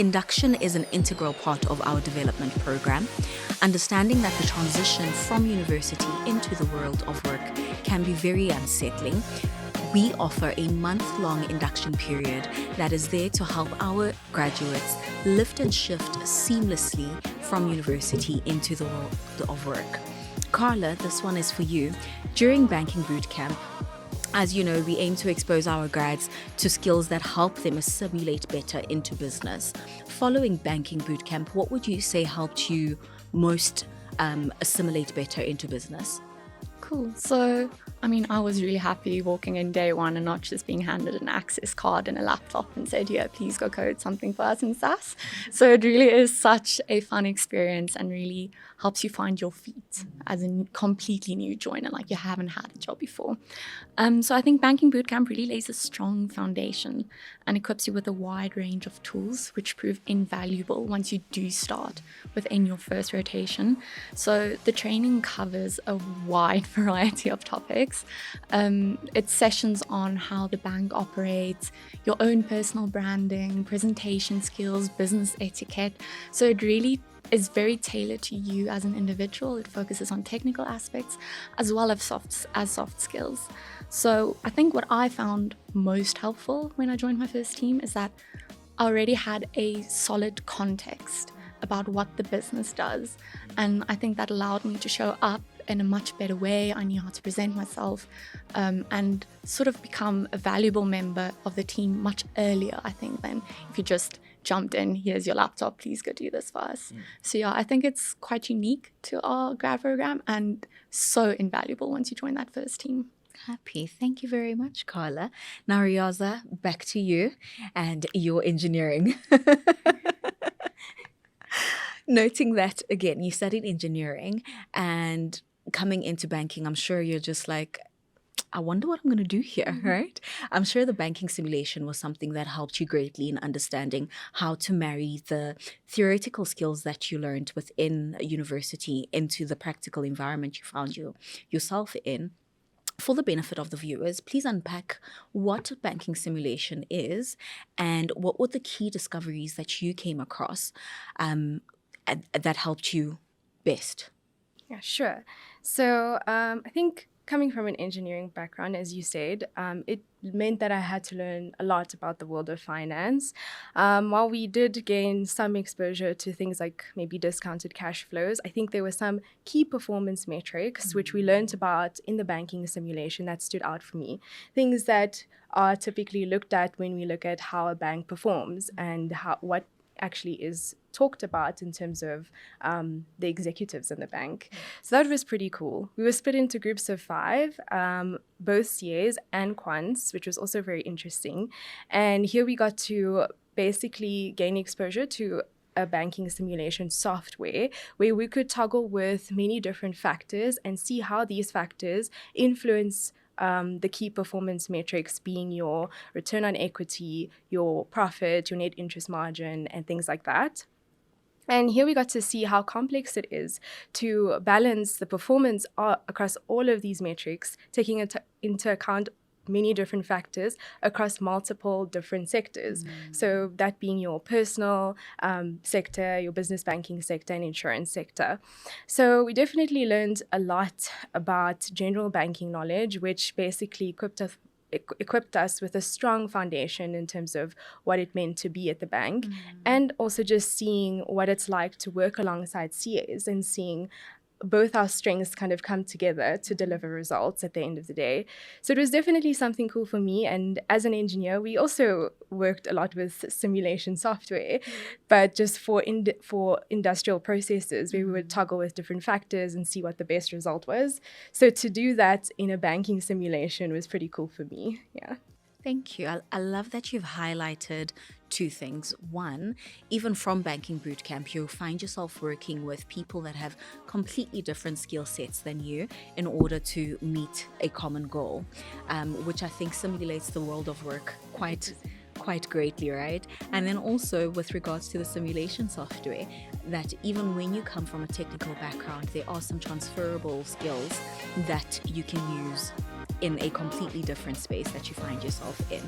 Induction is an integral part of our development program. Understanding that the transition from university into the world of work can be very unsettling, we offer a month-long induction period that is there to help our graduates lift and shift seamlessly from university into the world of work. Carla, this one is for you. During Banking Bootcamp, as you know, we aim to expose our grads to skills that help them assimilate better into business. Following Banking Bootcamp, what would you say helped you most assimilate better into business? Cool. So, I was really happy walking in day one and not just being handed an access card and a laptop and said, yeah, please go code something for us in SAS. So it really is such a fun experience and really helps you find your feet as a completely new joiner, like you haven't had a job before. So I think Banking Bootcamp really lays a strong foundation and equips you with a wide range of tools which prove invaluable once you do start within your first rotation. So the training covers a wide variety of topics. It's sessions on how the bank operates, your own personal branding, presentation skills, business etiquette. So it really is very tailored to you as an individual. It focuses on technical aspects as well as soft skills. So I think what I found most helpful when I joined my first team is that I already had a solid context about what the business does. And I think that allowed me to show up in a much better way. I knew how to present myself and sort of become a valuable member of the team much earlier, I think, than if you just jumped in, here's your laptop, please go do this for us. So yeah, I think it's quite unique to our grad program and so invaluable once you join that first team. Happy. Thank you very much, Carla. Now, Riaza, back to you and your engineering. Noting that, again, you studied engineering and coming into banking, I'm sure you're just like, I wonder what I'm going to do here, right? I'm sure the banking simulation was something that helped you greatly in understanding how to marry the theoretical skills that you learned within a university into the practical environment you found yourself in. For the benefit of the viewers, please unpack what banking simulation is and what were the key discoveries that you came across that helped you best. Yeah, sure. So I think coming from an engineering background, as you said, it meant that I had to learn a lot about the world of finance. While we did gain some exposure to things like maybe discounted cash flows, I think there were some key performance metrics which we learned about in the banking simulation that stood out for me. Things that are typically looked at when we look at how a bank performs and what actually is talked about in terms of the executives in the bank. So that was pretty cool. We were split into groups of 5, both CAs and quants, which was also very interesting. And here we got to basically gain exposure to a banking simulation software where we could toggle with many different factors and see how these factors influence the key performance metrics, being your return on equity, your profit, your net interest margin, and things like that. And here we got to see how complex it is to balance the performance across all of these metrics, taking into account many different factors across multiple different sectors. So that being your personal sector, your business banking sector, and insurance sector. So we definitely learned a lot about general banking knowledge, which basically equipped us with a strong foundation in terms of what it meant to be at the bank, and also just seeing what it's like to work alongside CAs and seeing both our strengths kind of come together to deliver results at the end of the day. So it was definitely something cool for me. And as an engineer, we also worked a lot with simulation software, but just for industrial processes, we would toggle with different factors and see what the best result was. So to do that in a banking simulation was pretty cool for me. Yeah. Thank you. I love that you've highlighted 2 things. One, even from Banking Bootcamp, you'll find yourself working with people that have completely different skill sets than you in order to meet a common goal, which I think simulates the world of work quite greatly, right? And then also with regards to the simulation software, that even when you come from a technical background, there are some transferable skills that you can use in a completely different space that you find yourself in.